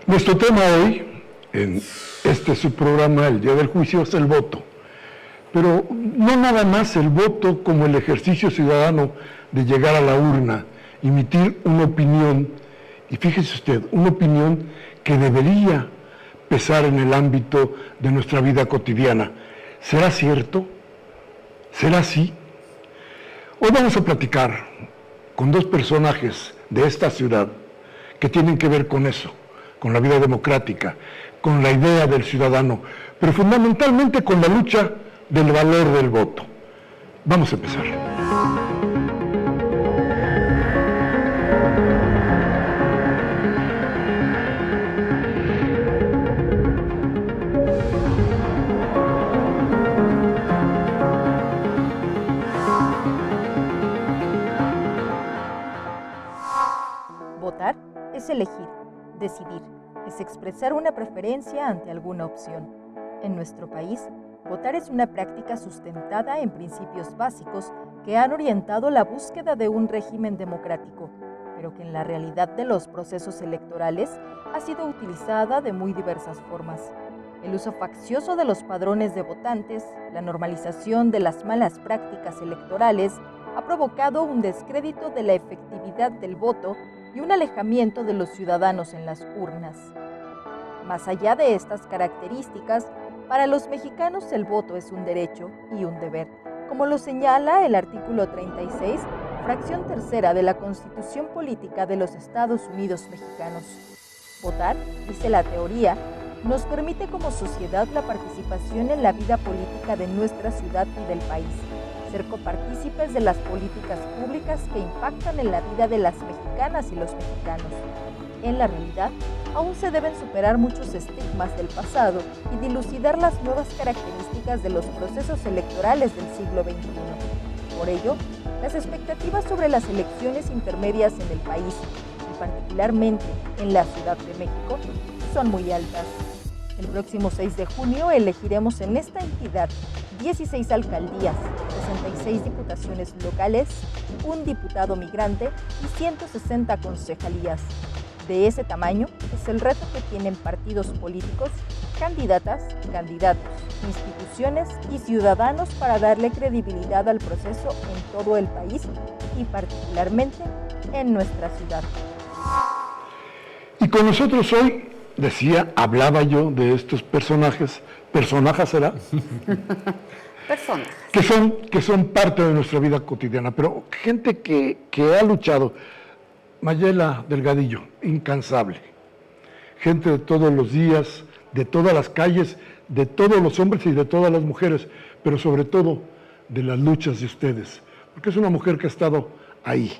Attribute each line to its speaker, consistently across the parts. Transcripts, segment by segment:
Speaker 1: Nuestro tema hoy, en este subprograma, el Día del Juicio, es el voto. Pero no nada más el voto como el ejercicio ciudadano de llegar a la urna, emitir una opinión, y fíjese usted, una opinión que debería pesar en el ámbito de nuestra vida cotidiana. ¿Será cierto? ¿Será así? Hoy vamos a platicar con dos personajes de esta ciudad que tienen que ver con eso, con la vida democrática, con la idea del ciudadano, pero fundamentalmente con la lucha del valor del voto. Vamos a empezar.
Speaker 2: Votar es elegir, decidir, es expresar una preferencia ante alguna opción. En nuestro país, votar es una práctica sustentada en principios básicos que han orientado la búsqueda de un régimen democrático, pero que en la realidad de los procesos electorales ha sido utilizada de muy diversas formas. El uso faccioso de los padrones de votantes, la normalización de las malas prácticas electorales, ha provocado un descrédito de la efectividad del voto y un alejamiento de los ciudadanos en las urnas. Más allá de estas características, para los mexicanos el voto es un derecho y un deber, como lo señala el artículo 36, fracción tercera de la Constitución Política de los Estados Unidos Mexicanos. Votar, dice la teoría, nos permite como sociedad la participación en la vida política de nuestra ciudad y del país, ser copartícipes de las políticas públicas que impactan en la vida de las mexicanas y los mexicanos. En la realidad, aún se deben superar muchos estigmas del pasado y dilucidar las nuevas características de los procesos electorales del siglo XXI. Por ello, las expectativas sobre las elecciones intermedias en el país, y particularmente en la Ciudad de México, son muy altas. El próximo 6 de junio elegiremos en esta entidad 16 alcaldías, 66 diputaciones locales, un diputado migrante y 160 concejalías. De ese tamaño es el reto que tienen partidos políticos, candidatas, candidatos, instituciones y ciudadanos para darle credibilidad al proceso en todo el país y particularmente en nuestra ciudad.
Speaker 1: Y con nosotros hoy, hablaba yo de estos personajes, ¿personajes será?
Speaker 3: Personas.
Speaker 1: Que son parte de nuestra vida cotidiana, pero gente que ha luchado. Mayela Delgadillo, incansable. Gente de todos los días, de todas las calles, de todos los hombres y de todas las mujeres, pero sobre todo de las luchas de ustedes, porque es una mujer que ha estado ahí,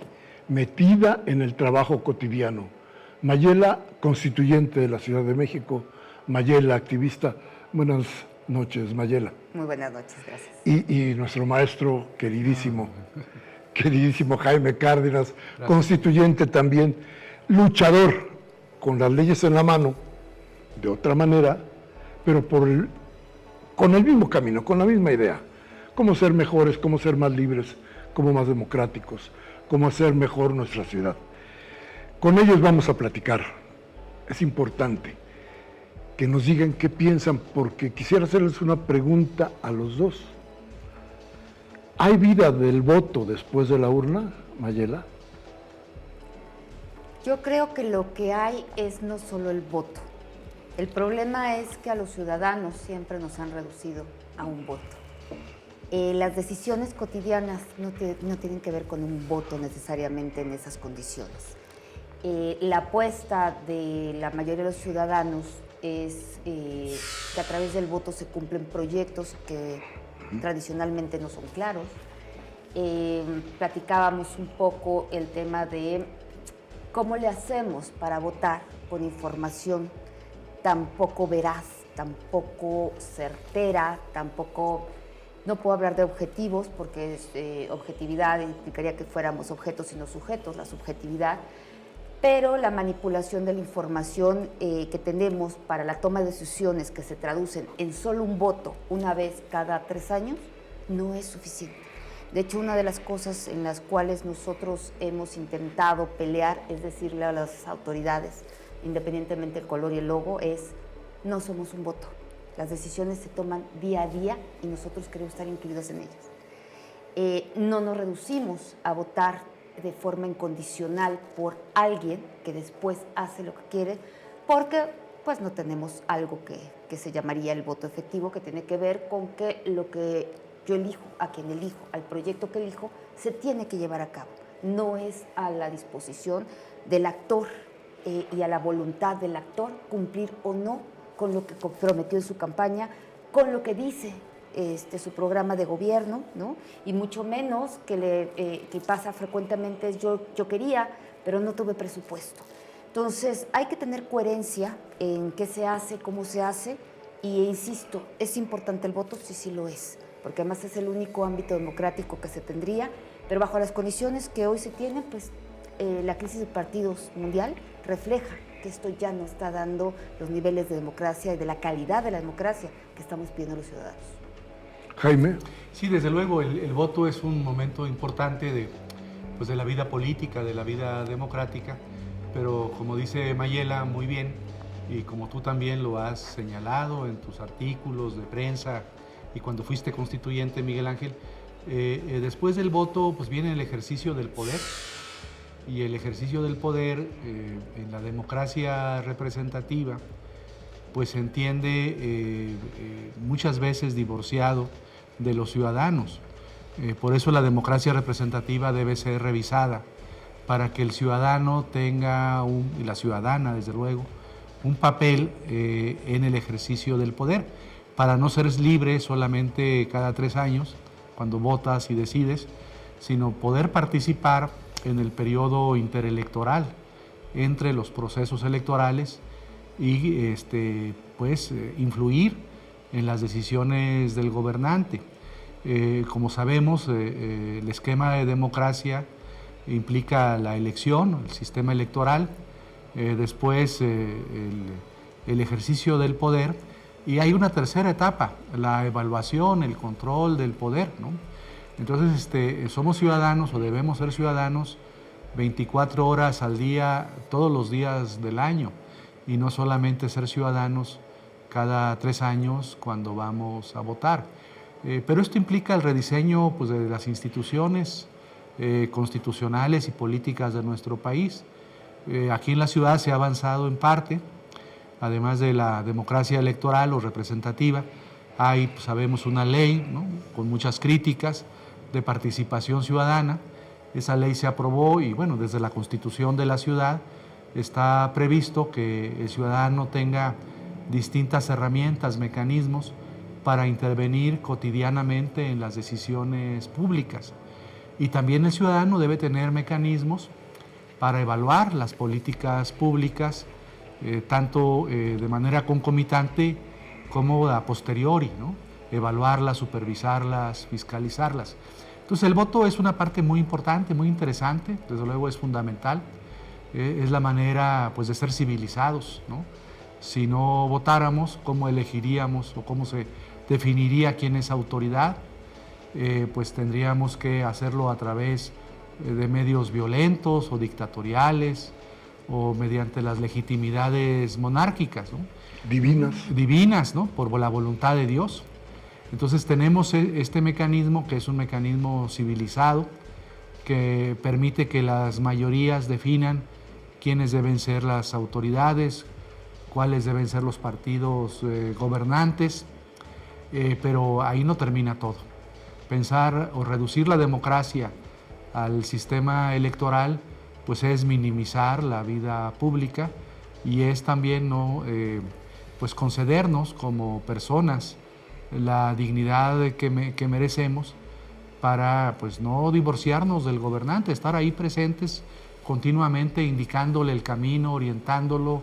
Speaker 1: metida en el trabajo cotidiano. Mayela, constituyente de la Ciudad de México. Mayela, activista. Buenas noches, Mayela.
Speaker 3: Muy buenas noches, gracias.
Speaker 1: Y nuestro maestro queridísimo Jaime Cárdenas, constituyente también, luchador con las leyes en la mano, de otra manera, pero con el mismo camino, con la misma idea. Cómo ser mejores, cómo ser más libres, cómo más democráticos, cómo hacer mejor nuestra ciudad. Con ellos vamos a platicar. Es importante que nos digan qué piensan, porque quisiera hacerles una pregunta a los dos. ¿Hay vida del voto después de la urna, Mayela?
Speaker 3: Yo creo que lo que hay es no solo el voto. El problema es que a los ciudadanos siempre nos han reducido a un voto. Las decisiones cotidianas no tienen que ver con un voto necesariamente en esas condiciones. La apuesta de la mayoría de los ciudadanos es que a través del voto se cumplen proyectos que tradicionalmente no son claros. Platicábamos un poco el tema de cómo le hacemos para votar con información tan poco veraz, tan poco certera, no puedo hablar de objetivos porque objetividad implicaría que fuéramos objetos y no sujetos, la subjetividad, pero la manipulación de la información que tenemos para la toma de decisiones que se traducen en solo un voto una vez cada 3 años no es suficiente. De hecho, una de las cosas en las cuales nosotros hemos intentado pelear es decirle a las autoridades, independientemente del color y el logo, es no somos un voto. Las decisiones se toman día a día y nosotros queremos estar incluidos en ellas. No nos reducimos a votar de forma incondicional por alguien que después hace lo que quiere, porque pues no tenemos algo que se llamaría el voto efectivo, que tiene que ver con que lo que yo elijo, a quien elijo, al proyecto que elijo, se tiene que llevar a cabo. No es a la disposición del actor y a la voluntad del actor cumplir o no con lo que prometió en su campaña, con lo que dice su programa de gobierno, ¿no? Y mucho menos que pasa frecuentemente es yo quería, pero no tuve presupuesto. Entonces hay que tener coherencia en qué se hace, cómo se hace, y insisto, ¿es importante el voto? Sí, sí lo es, porque además es el único ámbito democrático que se tendría, pero bajo las condiciones que hoy se tienen, pues la crisis de partidos mundial refleja que esto ya no está dando los niveles de democracia y de la calidad de la democracia que estamos pidiendo los ciudadanos.
Speaker 1: Jaime.
Speaker 4: Sí, desde luego, el voto es un momento importante de la vida política, de la vida democrática, pero como dice Mayela muy bien, y como tú también lo has señalado en tus artículos de prensa y cuando fuiste constituyente, Miguel Ángel, después del voto pues viene el ejercicio del poder, y el ejercicio del poder en la democracia representativa pues se entiende muchas veces divorciado de los ciudadanos. Por eso la democracia representativa debe ser revisada, para que el ciudadano tenga, y la ciudadana desde luego, un papel en el ejercicio del poder, para no ser libre solamente cada 3 años, cuando votas y decides, sino poder participar en el periodo interelectoral entre los procesos electorales y influir en las decisiones del gobernante. Como sabemos, el esquema de democracia implica la elección, el sistema electoral, después el ejercicio del poder, y hay una tercera etapa, la evaluación, el control del poder, ¿no? Entonces somos ciudadanos, o debemos ser ciudadanos 24 horas al día, todos los días del año, y no solamente ser ciudadanos cada 3 años cuando vamos a votar. Pero esto implica el rediseño pues, de las instituciones constitucionales y políticas de nuestro país. Aquí en la ciudad se ha avanzado en parte, además de la democracia electoral o representativa, hay, pues, sabemos, una ley, ¿no?, con muchas críticas, de participación ciudadana. Esa ley se aprobó y bueno, desde la Constitución de la ciudad está previsto que el ciudadano tenga distintas herramientas, mecanismos para intervenir cotidianamente en las decisiones públicas. Y también el ciudadano debe tener mecanismos para evaluar las políticas públicas, tanto de manera concomitante como a posteriori, ¿no?, evaluarlas, supervisarlas, fiscalizarlas. Entonces el voto es una parte muy importante, muy interesante, desde luego es fundamental, es la manera pues, de ser civilizados, ¿no? Si no votáramos, ¿cómo elegiríamos o cómo se definiría quién es autoridad? Pues tendríamos que hacerlo a través de medios violentos o dictatoriales o mediante las legitimidades monárquicas, ¿no? Divinas, ¿no?, por la voluntad de Dios. Entonces tenemos este mecanismo, que es un mecanismo civilizado, que permite que las mayorías definan quiénes deben ser las autoridades, cuáles deben ser los partidos gobernantes, pero ahí no termina todo. Pensar o reducir la democracia al sistema electoral, pues es minimizar la vida pública y es también no pues concedernos como personas la dignidad que merecemos para pues no divorciarnos del gobernante, estar ahí presentes continuamente, indicándole el camino, orientándolo,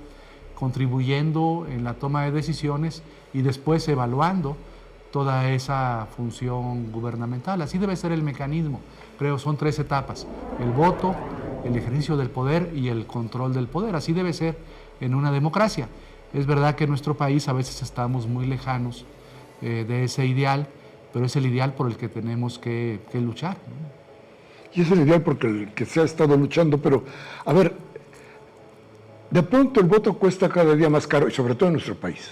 Speaker 4: contribuyendo en la toma de decisiones y después evaluando toda esa función gubernamental. Así debe ser el mecanismo. Creo son 3 etapas: el voto, el ejercicio del poder y el control del poder. Así debe ser en una democracia. Es verdad que en nuestro país a veces estamos muy lejanos de ese ideal, pero es el ideal por el que tenemos que luchar, ¿no?
Speaker 1: Y es el ideal porque el que se ha estado luchando, pero a ver, De pronto el voto cuesta cada día más caro, y sobre todo en nuestro país.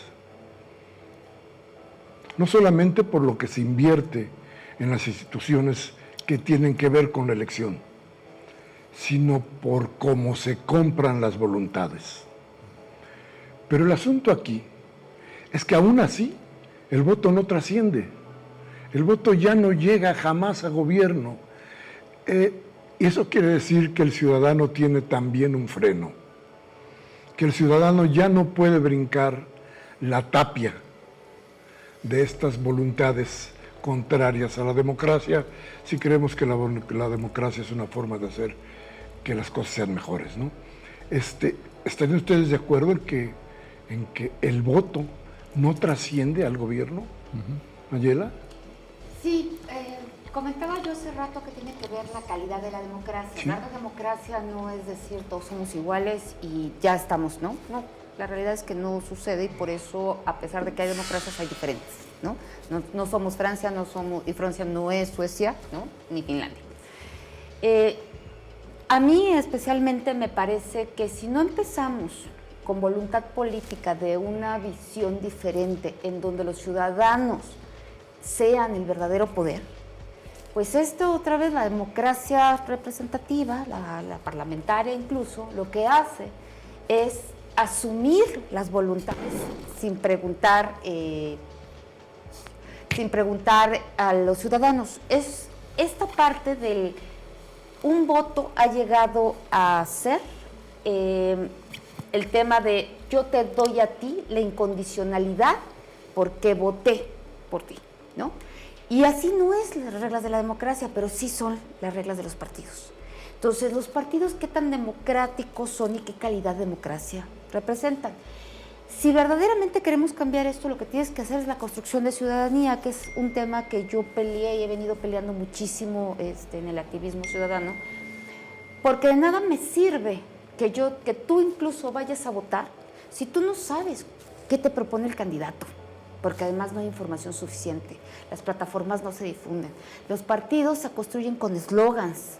Speaker 1: No solamente por lo que se invierte en las instituciones que tienen que ver con la elección, sino por cómo se compran las voluntades. Pero el asunto aquí es que aún así el voto no trasciende. El voto ya no llega jamás a gobierno. Y eso quiere decir que el ciudadano tiene también un freno, que el ciudadano ya no puede brincar la tapia de estas voluntades contrarias a la democracia si creemos que la democracia es una forma de hacer que las cosas sean mejores, ¿no? ¿Estarían ustedes de acuerdo en que el voto no trasciende al gobierno? Mayela.
Speaker 3: Sí, comentaba yo hace rato que tiene que ver la calidad de la democracia.
Speaker 1: Sí.
Speaker 3: La democracia no es decir todos somos iguales y ya estamos, ¿no? No, la realidad es que no sucede y por eso, a pesar de que hay democracias, hay diferentes, ¿no? No somos Francia, y Francia no es Suecia, ¿no? Ni Finlandia. A mí especialmente me parece que si no empezamos con voluntad política de una visión diferente en donde los ciudadanos sean el verdadero poder, pues esto otra vez la democracia representativa, la parlamentaria incluso, lo que hace es asumir las voluntades sin preguntar a los ciudadanos. Es esta parte del un voto ha llegado a ser el tema de yo te doy a ti la incondicionalidad porque voté por ti, ¿no? Y así no es las reglas de la democracia, pero sí son las reglas de los partidos. Entonces, los partidos, ¿qué tan democráticos son y qué calidad de democracia representan? Si verdaderamente queremos cambiar esto, lo que tienes que hacer es la construcción de ciudadanía, que es un tema que yo peleé y he venido peleando muchísimo en el activismo ciudadano, porque de nada me sirve que tú incluso vayas a votar si tú no sabes qué te propone el candidato, porque además no hay información suficiente, las plataformas no se difunden, los partidos se construyen con eslogans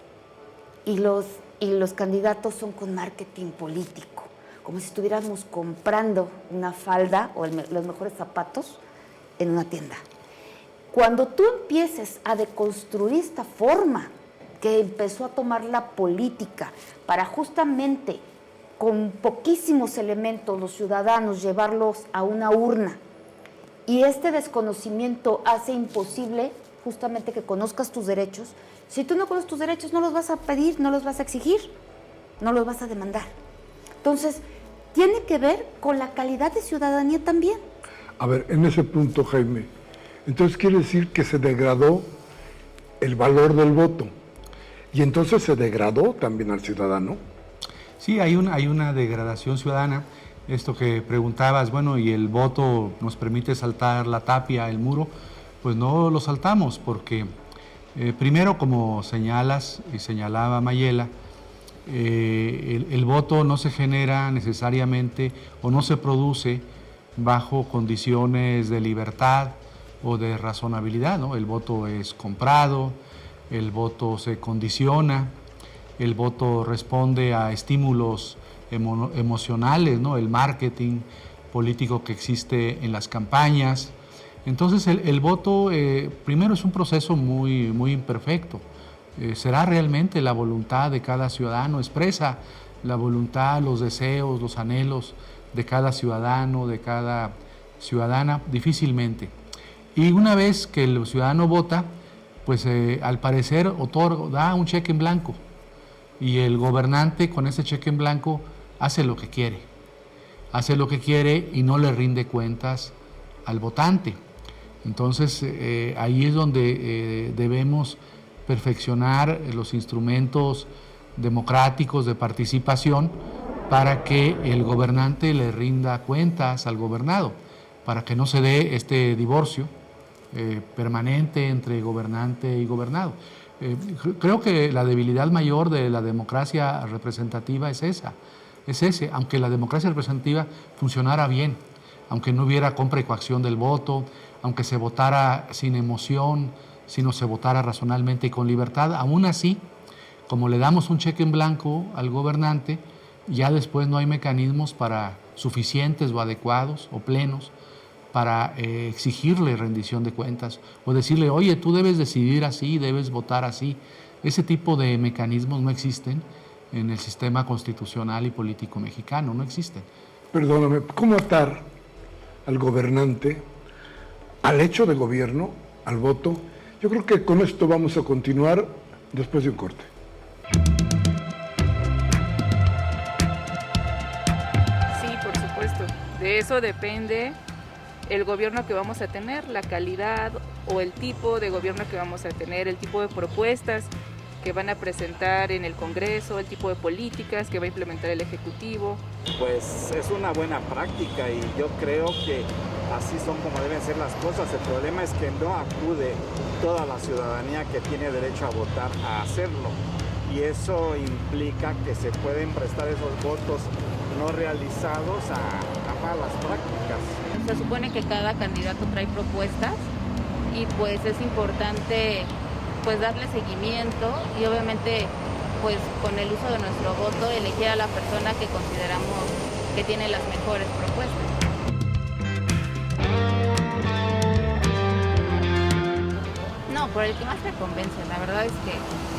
Speaker 3: y los candidatos son con marketing político, como si estuviéramos comprando una falda o los mejores zapatos en una tienda. Cuando tú empieces a deconstruir esta forma que empezó a tomar la política para justamente con poquísimos elementos los ciudadanos llevarlos a una urna, y este desconocimiento hace imposible justamente que conozcas tus derechos. Si tú no conoces tus derechos, no los vas a pedir, no los vas a exigir, no los vas a demandar. Entonces, tiene que ver con la calidad de ciudadanía también.
Speaker 1: A ver, en ese punto, Jaime, entonces quiere decir que se degradó el valor del voto y entonces se degradó también al ciudadano.
Speaker 4: Sí, hay una degradación ciudadana. Esto que preguntabas, bueno, y el voto nos permite saltar la tapia, el muro, pues no lo saltamos porque primero, como señalas y señalaba Mayela, el voto no se genera necesariamente o no se produce bajo condiciones de libertad o de razonabilidad, ¿no? El voto es comprado, el voto se condiciona, el voto responde a estímulos emocionales, ¿no? El marketing político que existe en las campañas. Entonces el voto primero es un proceso muy, muy imperfecto. ¿Será realmente la voluntad de cada ciudadano? ¿Expresa la voluntad, los deseos, los anhelos de cada ciudadano, de cada ciudadana? Difícilmente. Y una vez que el ciudadano vota, pues al parecer da un cheque en blanco. Y el gobernante con ese cheque en blanco hace lo que quiere. Hace lo que quiere y no le rinde cuentas al votante. Entonces ahí es donde debemos perfeccionar los instrumentos democráticos de participación para que el gobernante le rinda cuentas al gobernado, para que no se dé este divorcio permanente entre gobernante y gobernado. Creo que la debilidad mayor de la democracia representativa es ese, aunque la democracia representativa funcionara bien, aunque no hubiera compra y coacción del voto, aunque se votara sin emoción, sino se votara razonablemente y con libertad, aún así, como le damos un cheque en blanco al gobernante, ya después no hay mecanismos suficientes o adecuados o plenos para exigirle rendición de cuentas o decirle, oye, tú debes decidir así, debes votar así. Ese tipo de mecanismos no existen en el sistema constitucional y político mexicano, no existen.
Speaker 1: Perdóname, ¿cómo atar al gobernante al hecho de gobierno, al voto? Yo creo que con esto vamos a continuar después de un corte.
Speaker 5: Sí, por supuesto. De eso depende el gobierno que vamos a tener, la calidad o el tipo de gobierno que vamos a tener, el tipo de propuestas que van a presentar en el Congreso, el tipo de políticas que va a implementar el Ejecutivo.
Speaker 6: Pues es una buena práctica y yo creo que así son como deben ser las cosas. El problema es que no acude toda la ciudadanía que tiene derecho a votar a hacerlo. Y eso implica que se pueden prestar esos votos no realizados a malas prácticas.
Speaker 7: Se supone que cada candidato trae propuestas y pues es importante pues darle seguimiento y obviamente pues con el uso de nuestro voto elegir a la persona que consideramos que tiene las mejores propuestas. No, por el que más me convence, la verdad es que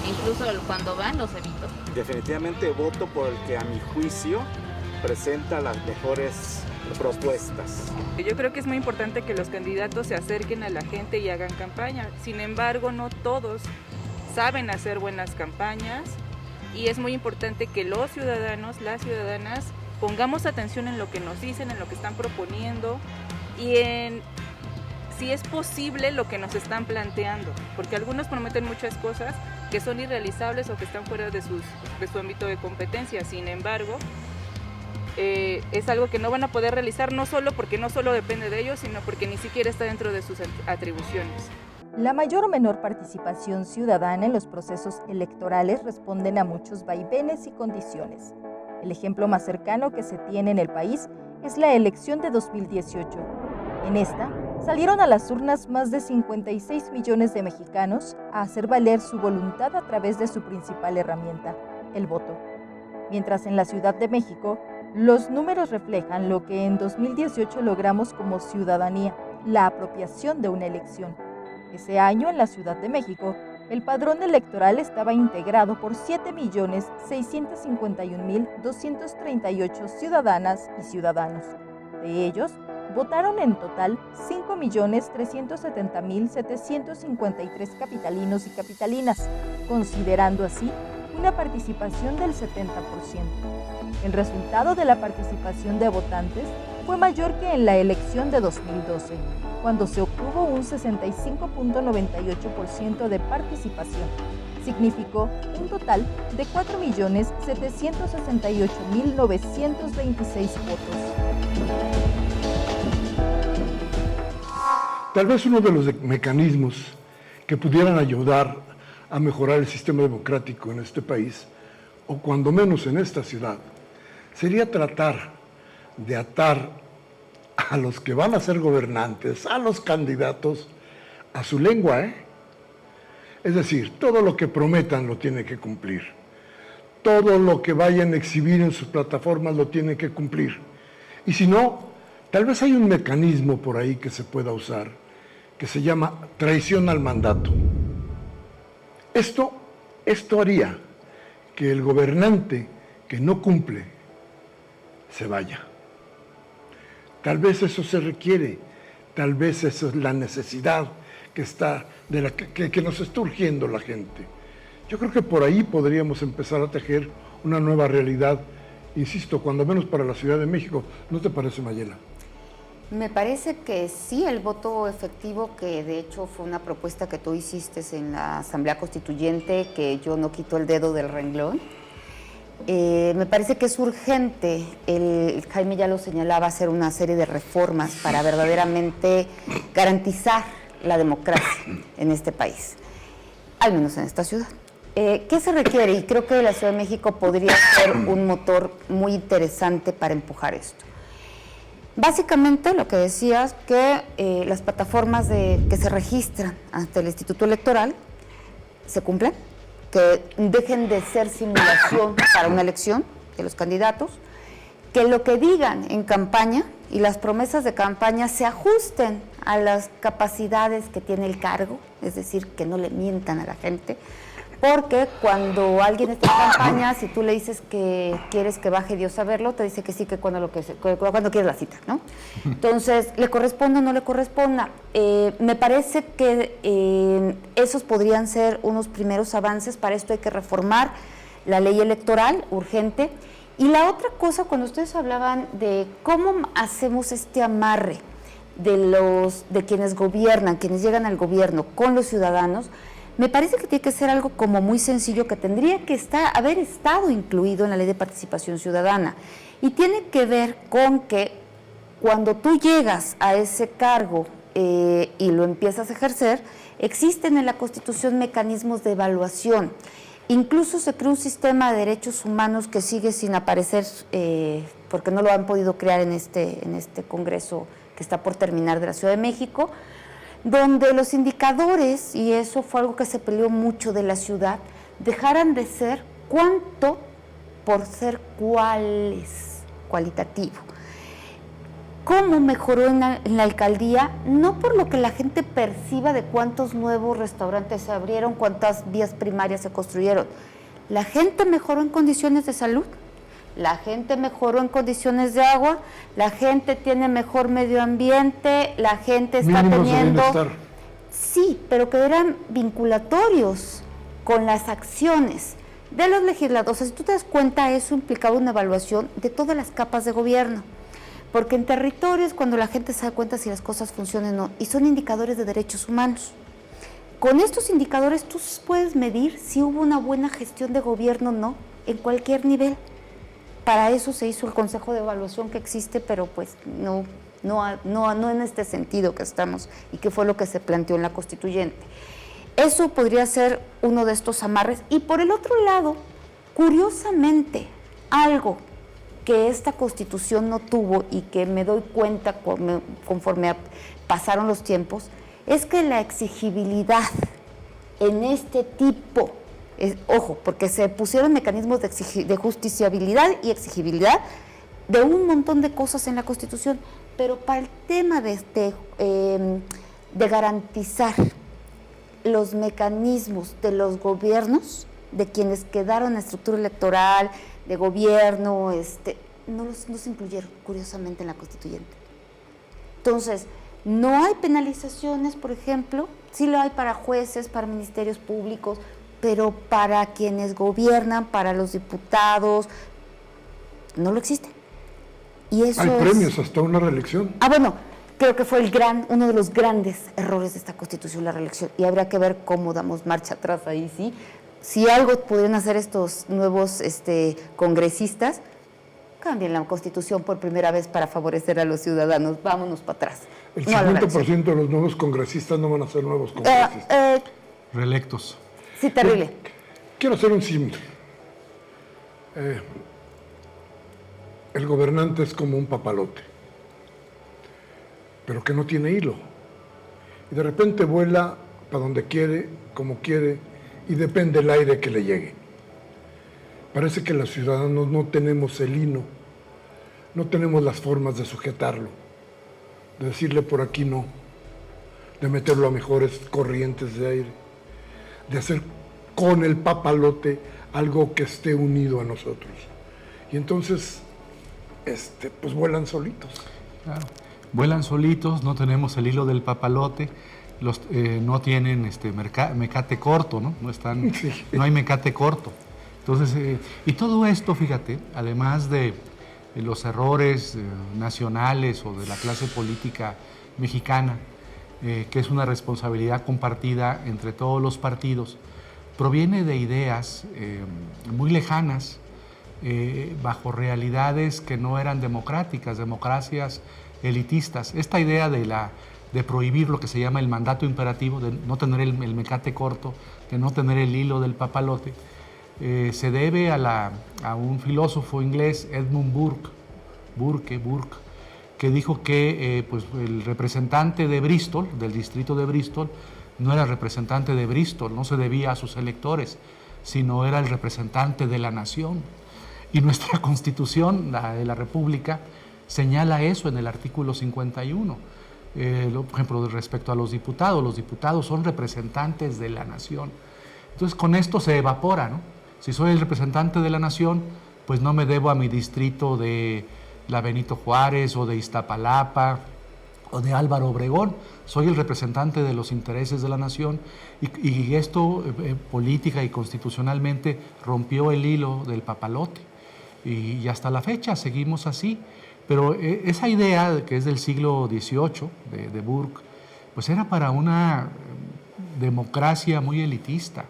Speaker 7: incluso cuando van los evito.
Speaker 6: Definitivamente voto por el que a mi juicio presenta las mejores propuestas.
Speaker 5: Yo creo que es muy importante que los candidatos se acerquen a la gente y hagan campaña. Sin embargo, no todos saben hacer buenas campañas y es muy importante que los ciudadanos, las ciudadanas, pongamos atención en lo que nos dicen, en lo que están proponiendo y en si es posible lo que nos están planteando, porque algunos prometen muchas cosas que son irrealizables o que están fuera de su ámbito de competencia. Sin embargo, es algo que no van a poder realizar, no solo porque no solo depende de ellos, sino porque ni siquiera está dentro de sus atribuciones.
Speaker 2: La mayor o menor participación ciudadana en los procesos electorales responden a muchos vaivenes y condiciones. El ejemplo más cercano que se tiene en el país es la elección de 2018. En esta, salieron a las urnas más de 56 millones de mexicanos a hacer valer su voluntad a través de su principal herramienta, el voto. Mientras en la Ciudad de México, los números reflejan lo que en 2018 logramos como ciudadanía, la apropiación de una elección. Ese año en la Ciudad de México, el padrón electoral estaba integrado por 7.651.238 ciudadanas y ciudadanos. De ellos, votaron en total 5.370.753 capitalinos y capitalinas, considerando así una participación del 70%. El resultado de la participación de votantes fue mayor que en la elección de 2012, cuando se obtuvo un 65.98% de participación. Significó un total de 4.768.926 votos.
Speaker 1: Tal vez uno de los mecanismos que pudieran ayudar a mejorar el sistema democrático en este país, o cuando menos en esta ciudad, sería tratar de atar a los que van a ser gobernantes, a los candidatos, a su lengua, Es decir, todo lo que prometan lo tienen que cumplir. Todo lo que vayan a exhibir en sus plataformas lo tienen que cumplir. Y si no, tal vez hay un mecanismo por ahí que se pueda usar, que se llama traición al mandato. Esto haría que el gobernante que no cumple se vaya. Tal vez eso se requiere, tal vez eso es la necesidad que nos está urgiendo la gente. Yo creo que por ahí podríamos empezar a tejer una nueva realidad, insisto, cuando menos para la Ciudad de México. ¿No te parece, Mayela?
Speaker 3: Me parece que sí, el voto efectivo, que de hecho fue una propuesta que tú hiciste en la Asamblea Constituyente, que yo no quito el dedo del renglón. Me parece que es urgente, Jaime ya lo señalaba, hacer una serie de reformas para verdaderamente garantizar la democracia en este país, al menos en esta ciudad. ¿Qué se requiere? Y creo que la Ciudad de México podría ser un motor muy interesante para empujar esto. Básicamente lo que decías, que las plataformas que se registran ante el Instituto Electoral se cumplen, que dejen de ser simulación para una elección, los candidatos, que lo que digan en campaña y las promesas de campaña se ajusten a las capacidades que tiene el cargo, es decir, que no le mientan a la gente, porque cuando alguien está en campaña, si tú le dices que quieres que baje Dios a verlo, te dice que sí, que cuando quieres la cita, ¿no? Entonces, ¿le corresponde o no le corresponda? Me parece que esos podrían ser unos primeros avances. Para esto hay que reformar la ley electoral, urgente. Y la otra cosa, cuando ustedes hablaban de cómo hacemos este amarre de quienes gobiernan, quienes llegan al gobierno con los ciudadanos, me parece que tiene que ser algo como muy sencillo, que tendría que haber estado incluido en la ley de participación ciudadana. Y tiene que ver con que cuando tú llegas a ese cargo y lo empiezas a ejercer, existen en la Constitución mecanismos de evaluación. Incluso se creó un sistema de derechos humanos que sigue sin aparecer, porque no lo han podido crear en este Congreso que está por terminar de la Ciudad de México, donde los indicadores, y eso fue algo que se peleó mucho de la ciudad, dejaran de ser cuánto por ser cuáles, cualitativo. ¿Cómo mejoró en la alcaldía? No por lo que la gente perciba de cuántos nuevos restaurantes se abrieron, cuántas vías primarias se construyeron. La gente mejoró en condiciones de salud, la gente mejoró en condiciones de agua, la gente tiene mejor medio ambiente, la gente está teniendo... Sí, pero que eran vinculatorios con las acciones de los legisladores. O sea, si tú te das cuenta, eso implicaba una evaluación de todas las capas de gobierno. Porque en territorios, cuando la gente se da cuenta si las cosas funcionan o no, y son indicadores de derechos humanos. Con estos indicadores tú puedes medir si hubo una buena gestión de gobierno o no, en cualquier nivel. Para eso se hizo el Consejo de Evaluación que existe, pero pues no en este sentido que estamos y que fue lo que se planteó en la Constituyente. Eso podría ser uno de estos amarres. Y por el otro lado, curiosamente, algo que esta Constitución no tuvo y que me doy cuenta conforme pasaron los tiempos, es que la exigibilidad en este tipo, ojo, porque se pusieron mecanismos de justiciabilidad y exigibilidad de un montón de cosas en la Constitución, pero para el tema de garantizar los mecanismos de los gobiernos, de quienes quedaron en la estructura electoral, de gobierno, no se incluyeron, curiosamente, en la Constituyente. Entonces, no hay penalizaciones, por ejemplo, sí lo hay para jueces, para ministerios públicos, pero para quienes gobiernan, para los diputados, no lo existe. Y eso
Speaker 1: hay premios hasta una reelección.
Speaker 3: Bueno, creo que fue uno de los grandes errores de esta Constitución, la reelección, y habría que ver cómo damos marcha atrás ahí, ¿sí? Si algo podrían hacer estos nuevos congresistas, cambien la Constitución por primera vez para favorecer a los ciudadanos. Vámonos para atrás.
Speaker 1: El 50% de los nuevos congresistas no van a ser nuevos congresistas.
Speaker 4: Reelectos.
Speaker 3: Sí, terrible.
Speaker 1: Quiero hacer un símil. El gobernante es como un papalote, pero que no tiene hilo. Y de repente vuela para donde quiere, como quiere, y depende del aire que le llegue. Parece que los ciudadanos no tenemos el hilo, no tenemos las formas de sujetarlo, de decirle por aquí no, de meterlo a mejores corrientes de aire, de hacer con el papalote algo que esté unido a nosotros. Y entonces, pues vuelan solitos.
Speaker 4: Claro, vuelan solitos, no tenemos el hilo del papalote. No tienen mecate corto, ¿no?
Speaker 1: Sí.
Speaker 4: No hay mecate corto. Entonces, y todo esto, fíjate, además de los errores nacionales o de la clase política mexicana, que es una responsabilidad compartida entre todos los partidos, proviene de ideas muy lejanas, bajo realidades que no eran democráticas, democracias elitistas. Esta idea de prohibir lo que se llama el mandato imperativo, de no tener el mecate corto, de no tener el hilo del papalote, se debe a un filósofo inglés, Edmund Burke, que dijo que pues, el representante de Bristol, del distrito de Bristol, no era representante de Bristol, no se debía a sus electores, sino era el representante de la nación. Y nuestra Constitución, la de la República, señala eso en el artículo 51. Por ejemplo, respecto a los diputados son representantes de la nación. Entonces, con esto se evapora, ¿no? Si soy el representante de la nación, pues no me debo a mi distrito de la Benito Juárez o de Iztapalapa o de Álvaro Obregón. Soy el representante de los intereses de la nación y esto política y constitucionalmente rompió el hilo del papalote y hasta la fecha seguimos así. Pero esa idea que es del siglo XVIII de Burke, pues era para una democracia muy elitista,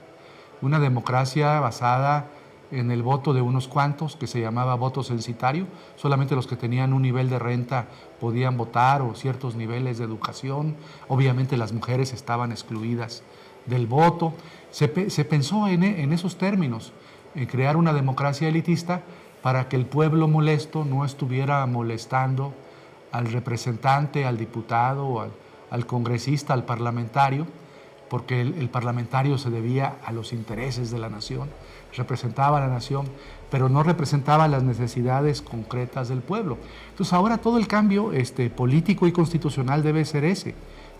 Speaker 4: una democracia basada en el voto de unos cuantos, que se llamaba voto censitario. Solamente los que tenían un nivel de renta podían votar o ciertos niveles de educación. Obviamente las mujeres estaban excluidas del voto. Se pensó en esos términos, en crear una democracia elitista para que el pueblo molesto no estuviera molestando al representante, al diputado, al congresista, al parlamentario, porque el parlamentario se debía a los intereses de la nación, representaba a la nación, pero no representaba las necesidades concretas del pueblo. Entonces ahora todo el cambio político y constitucional debe ser ese.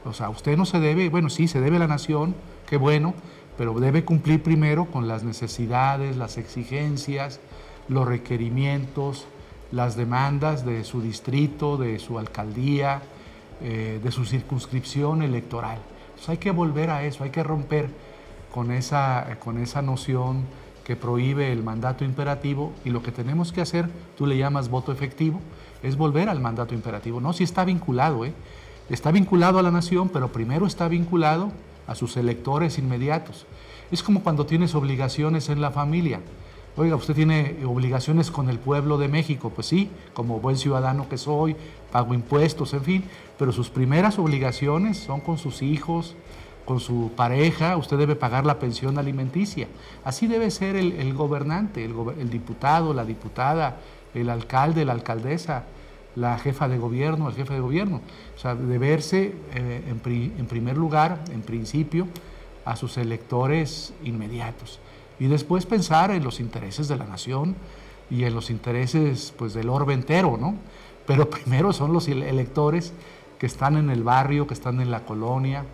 Speaker 4: O sea, usted no se debe, bueno, sí, se debe a la nación, qué bueno, pero debe cumplir primero con las necesidades, las exigencias, los requerimientos, las demandas de su distrito, de su alcaldía, de su circunscripción electoral. Entonces hay que volver a eso, hay que romper con esa noción que prohíbe el mandato imperativo, y lo que tenemos que hacer, tú le llamas voto efectivo, es volver al mandato imperativo. No, sí está vinculado, está vinculado a la nación, pero primero está vinculado a sus electores inmediatos. Es como cuando tienes obligaciones en la familia. Oiga, usted tiene obligaciones con el pueblo de México, pues sí, como buen ciudadano que soy, pago impuestos, en fin, pero sus primeras obligaciones son con sus hijos, con su pareja. Usted debe pagar la pensión alimenticia. Así debe ser el gobernante, el diputado, la diputada, el alcalde, la alcaldesa, la jefa de gobierno, el jefe de gobierno. O sea, deberse en primer lugar, en principio, a sus electores inmediatos. Y después pensar en los intereses de la nación y en los intereses, pues, del orbe entero, ¿no? Pero primero son los electores que están en el barrio, que están en la colonia,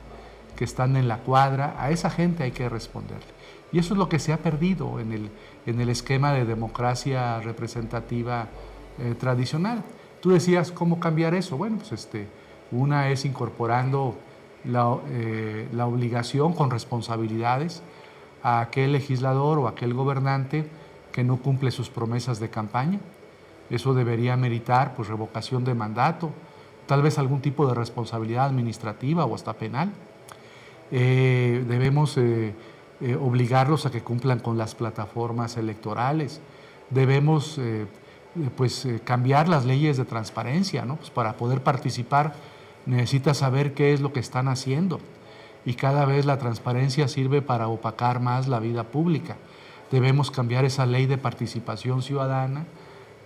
Speaker 4: que están en la cuadra. A esa gente hay que responderle. Y eso es lo que se ha perdido en el esquema de democracia representativa tradicional. Tú decías, ¿cómo cambiar eso? Bueno, pues una es incorporando la obligación con responsabilidades a aquel legislador o aquel gobernante que no cumple sus promesas de campaña. Eso debería meritar, pues, revocación de mandato, tal vez algún tipo de responsabilidad administrativa o hasta penal. Debemos obligarlos a que cumplan con las plataformas electorales. Debemos cambiar las leyes de transparencia, ¿no? Pues para poder participar necesitas saber qué es lo que están haciendo. Y cada vez la transparencia sirve para opacar más la vida pública. Debemos cambiar esa ley de participación ciudadana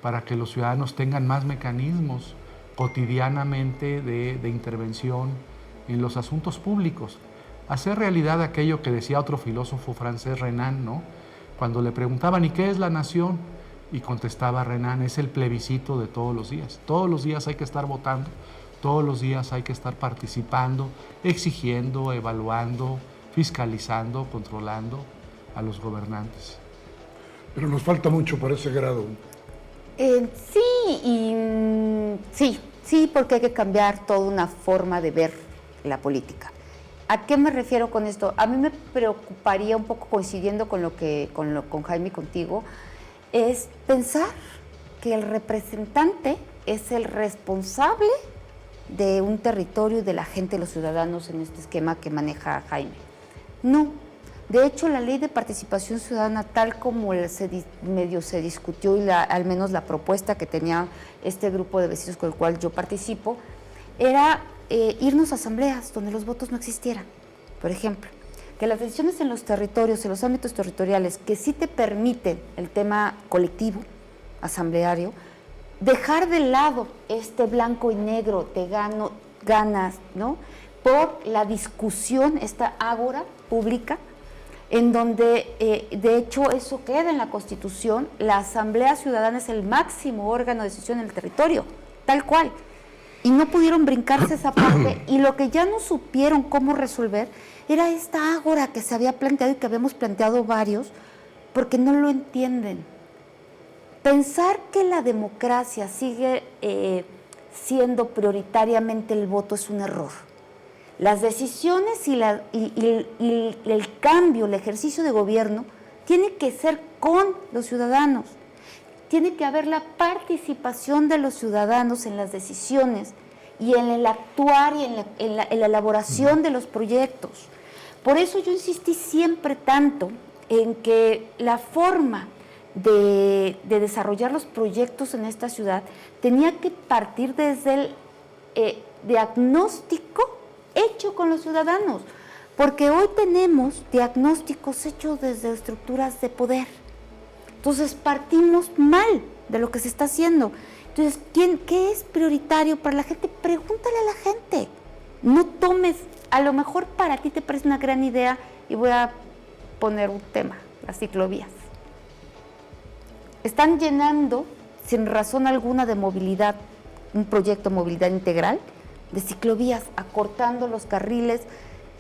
Speaker 4: para que los ciudadanos tengan más mecanismos cotidianamente de intervención en los asuntos públicos. Hacer realidad aquello que decía otro filósofo francés, Renan, ¿no? Cuando le preguntaban, ¿y qué es la nación? Y contestaba Renan, es el plebiscito de todos los días. Todos los días hay que estar votando. Todos los días hay que estar participando, exigiendo, evaluando, fiscalizando, controlando a los gobernantes.
Speaker 1: Pero nos falta mucho para ese grado.
Speaker 3: Sí, porque hay que cambiar toda una forma de ver la política. ¿A qué me refiero con esto? A mí me preocuparía un poco, coincidiendo con Jaime y contigo, es pensar que el representante es el responsable de un territorio y de la gente, los ciudadanos, en este esquema que maneja Jaime. No. De hecho, la ley de participación ciudadana, tal como medio se discutió, y al menos la propuesta que tenía este grupo de vecinos con el cual yo participo, era irnos a asambleas donde los votos no existieran. Por ejemplo, que las decisiones en los territorios, en los ámbitos territoriales, que sí te permiten el tema colectivo, asambleario, dejar de lado este blanco y negro, te gano, ganas, ¿no? Por la discusión, esta ágora pública, en donde de hecho eso queda en la Constitución, la Asamblea Ciudadana es el máximo órgano de decisión en el territorio, tal cual. Y no pudieron brincarse esa parte, y lo que ya no supieron cómo resolver era esta ágora que se había planteado y que habíamos planteado varios, porque no lo entienden. Pensar que la democracia sigue siendo prioritariamente el voto es un error. Las decisiones y el cambio, el ejercicio de gobierno, tiene que ser con los ciudadanos. Tiene que haber la participación de los ciudadanos en las decisiones y en el actuar y en la elaboración de los proyectos. Por eso yo insistí siempre tanto en que la forma de desarrollar los proyectos en esta ciudad tenía que partir desde el diagnóstico hecho con los ciudadanos, porque hoy tenemos diagnósticos hechos desde estructuras de poder. Entonces partimos mal de lo que se está haciendo. Entonces, ¿qué es prioritario para la gente? Pregúntale a la gente. No tomes, a lo mejor para ti te parece una gran idea, y voy a poner un tema, las ciclovías. Están llenando, sin razón alguna de movilidad, un proyecto de movilidad integral, de ciclovías, acortando los carriles,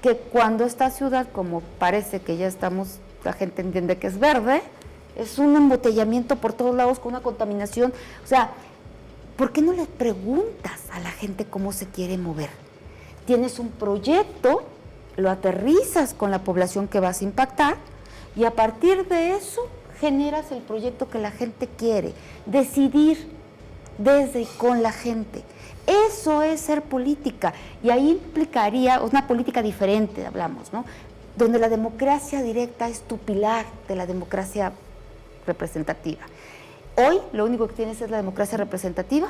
Speaker 3: que cuando esta ciudad, como parece que ya estamos, la gente entiende que es verde, es un embotellamiento por todos lados con una contaminación. O sea, ¿por qué no le preguntas a la gente cómo se quiere mover? Tienes un proyecto, lo aterrizas con la población que vas a impactar, y a partir de eso generas el proyecto que la gente quiere. Decidir desde y con la gente. Eso es ser política, y ahí implicaría una política diferente, hablamos, ¿no? Donde la democracia directa es tu pilar de la democracia representativa. Hoy lo único que tienes es la democracia representativa,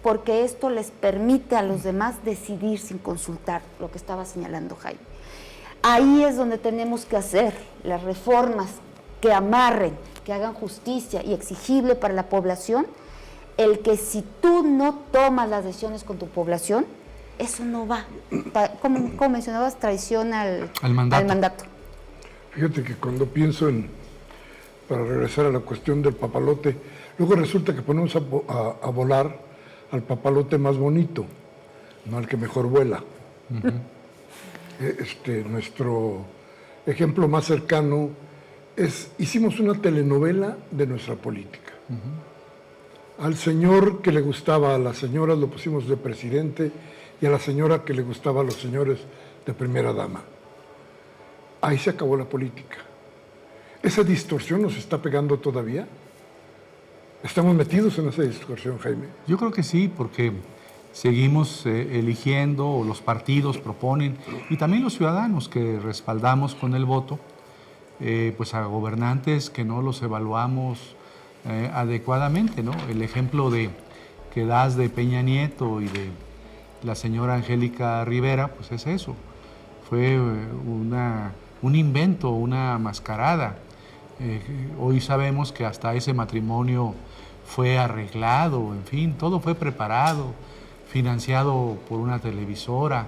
Speaker 3: porque esto les permite a los demás decidir sin consultar, lo que estaba señalando Jaime. Ahí es donde tenemos que hacer las reformas que amarren, que hagan justicia y exigible para la población. El que si tú no tomas las decisiones con tu población, eso no va. Como mencionabas, traición al mandato.
Speaker 1: Fíjate que cuando pienso para regresar a la cuestión del papalote, luego resulta que ponemos a volar al papalote más bonito, no al que mejor vuela. Nuestro ejemplo más cercano es, hicimos una telenovela de nuestra política. Al señor que le gustaba a las señoras lo pusimos de presidente, y a la señora que le gustaba a los señores de primera dama. Ahí se acabó la política. ¿Esa distorsión nos está pegando todavía? ¿Estamos metidos en esa distorsión, Jaime?
Speaker 4: Yo creo que sí, porque seguimos eligiendo, o los partidos proponen, y también los ciudadanos que respaldamos con el voto, pues a gobernantes que no los evaluamos adecuadamente, ¿no? El ejemplo que das de Peña Nieto y de la señora Angélica Rivera, pues es eso. Fue un invento, una mascarada. Hoy sabemos que hasta ese matrimonio fue arreglado, en fin, todo fue preparado, financiado por una televisora,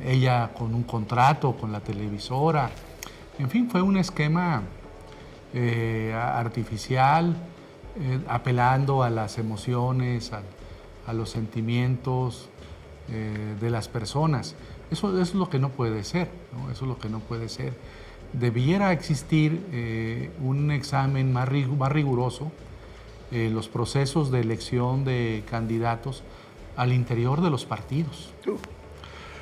Speaker 4: ella con un contrato con la televisora. En fin, fue un esquema artificial, apelando a las emociones, a los sentimientos de las personas. Eso es lo que no puede ser, ¿no? Eso es lo que no puede ser. Debiera existir un examen más riguroso, los procesos de elección de candidatos al interior de los partidos.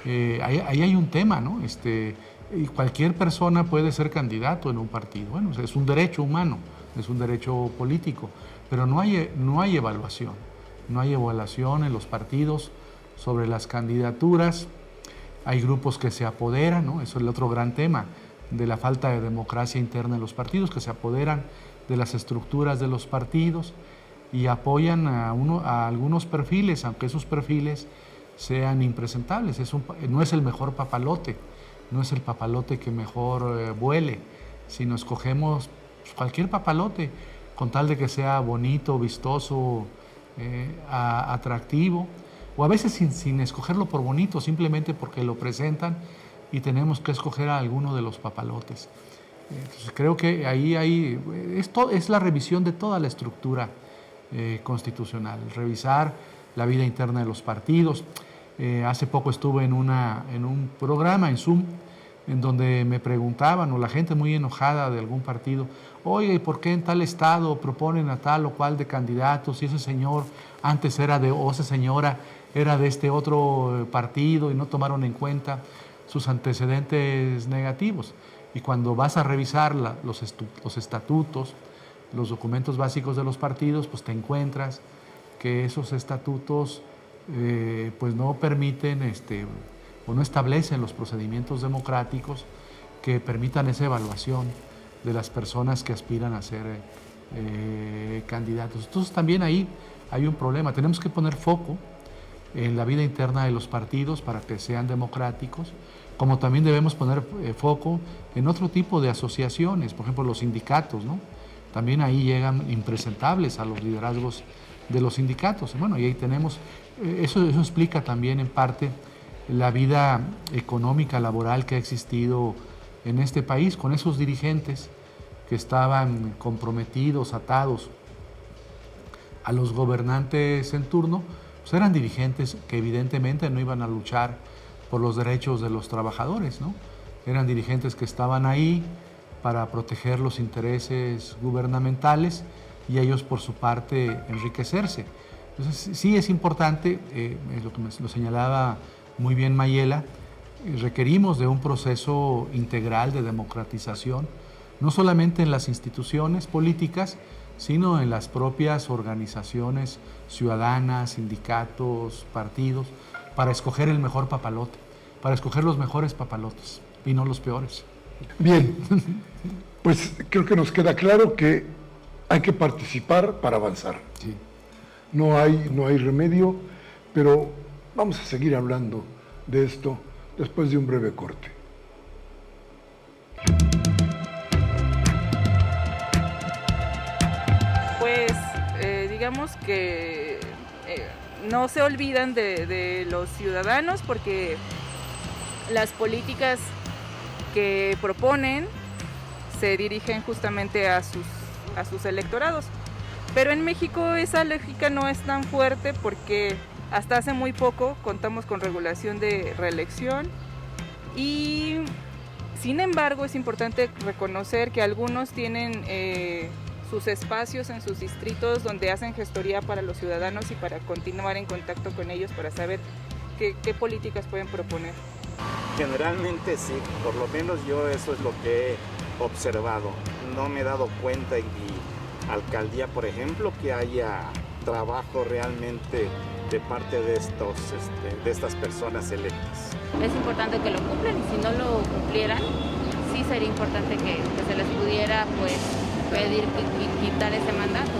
Speaker 4: Ahí hay un tema, ¿no? Y cualquier persona puede ser candidato en un partido. Bueno, es un derecho humano, es un derecho político, pero no hay evaluación. No hay evaluación en los partidos sobre las candidaturas. Hay grupos que se apoderan, ¿no? Eso es el otro gran tema de la falta de democracia interna en los partidos, que se apoderan de las estructuras de los partidos y apoyan a algunos perfiles, aunque esos perfiles sean impresentables. No es el mejor papalote, no es el papalote que mejor vuele, sino escogemos cualquier papalote, con tal de que sea bonito, vistoso, atractivo, o a veces sin escogerlo por bonito, simplemente porque lo presentan y tenemos que escoger a alguno de los papalotes. Entonces, creo que ahí hay, esto es la revisión de toda la estructura constitucional, revisar la vida interna de los partidos. Hace poco estuve en un programa en Zoom en donde me preguntaban, o la gente muy enojada de algún partido, oye, ¿y por qué en tal estado proponen a tal o cual de candidatos si ese señor antes era o esa señora era de este otro partido y no tomaron en cuenta sus antecedentes negativos? Y cuando vas a revisar los estatutos, los documentos básicos de los partidos, pues te encuentras que esos estatutos pues no permiten o no establecen los procedimientos democráticos que permitan esa evaluación de las personas que aspiran a ser candidatos. Entonces también ahí hay un problema. Tenemos que poner foco en la vida interna de los partidos para que sean democráticos, como también debemos poner foco en otro tipo de asociaciones, por ejemplo los sindicatos, ¿no? También ahí llegan impresentables a los liderazgos de los sindicatos. Bueno, y ahí tenemos, eso explica también en parte la vida económica, laboral que ha existido en este país, con esos dirigentes que estaban comprometidos, atados a los gobernantes en turno, pues eran dirigentes que evidentemente no iban a luchar por los derechos de los trabajadores, ¿no? Eran dirigentes que estaban ahí para proteger los intereses gubernamentales y ellos por su parte enriquecerse. Entonces sí es importante, es lo que lo señalaba muy bien Mayela, requerimos de un proceso integral de democratización, no solamente en las instituciones políticas, sino en las propias organizaciones ciudadanas, sindicatos, partidos, para escoger el mejor papalote, para escoger los mejores papalotes y no los peores.
Speaker 1: Bien, pues creo que nos queda claro que hay que participar para avanzar.
Speaker 4: Sí.
Speaker 1: No hay remedio, pero vamos a seguir hablando de esto después de un breve corte.
Speaker 5: Pues digamos que no se olvidan de los ciudadanos, porque las políticas que proponen se dirigen justamente a sus electorados. Pero en México esa lógica no es tan fuerte, porque hasta hace muy poco contamos con regulación de reelección y sin embargo es importante reconocer que algunos tienen sus espacios en sus distritos donde hacen gestoría para los ciudadanos y para continuar en contacto con ellos para saber qué políticas pueden proponer.
Speaker 6: Generalmente sí, por lo menos yo eso es lo que he observado. No me he dado cuenta en mi alcaldía, por ejemplo, que haya trabajo realmente de parte de estas personas electas.
Speaker 7: Es importante que lo cumplan, y si no lo cumplieran, sí sería importante que se les pudiera pues pedir quitar ese mandato.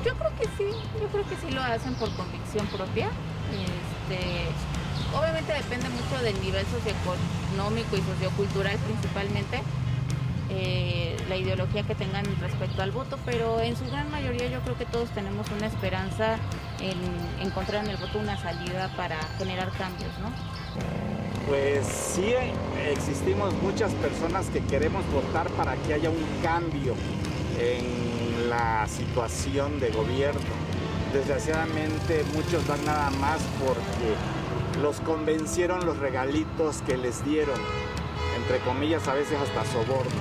Speaker 7: Yo creo que sí lo hacen por convicción propia. Obviamente depende mucho del nivel socioeconómico y sociocultural principalmente, la ideología que tengan respecto al voto, pero en su gran mayoría yo creo que todos tenemos una esperanza en encontrar en el voto una salida para generar cambios, ¿no?
Speaker 6: Pues sí, existimos muchas personas que queremos votar para que haya un cambio en la situación de gobierno. Desgraciadamente muchos van nada más porque los convencieron los regalitos que les dieron, entre comillas, a veces hasta sobornos.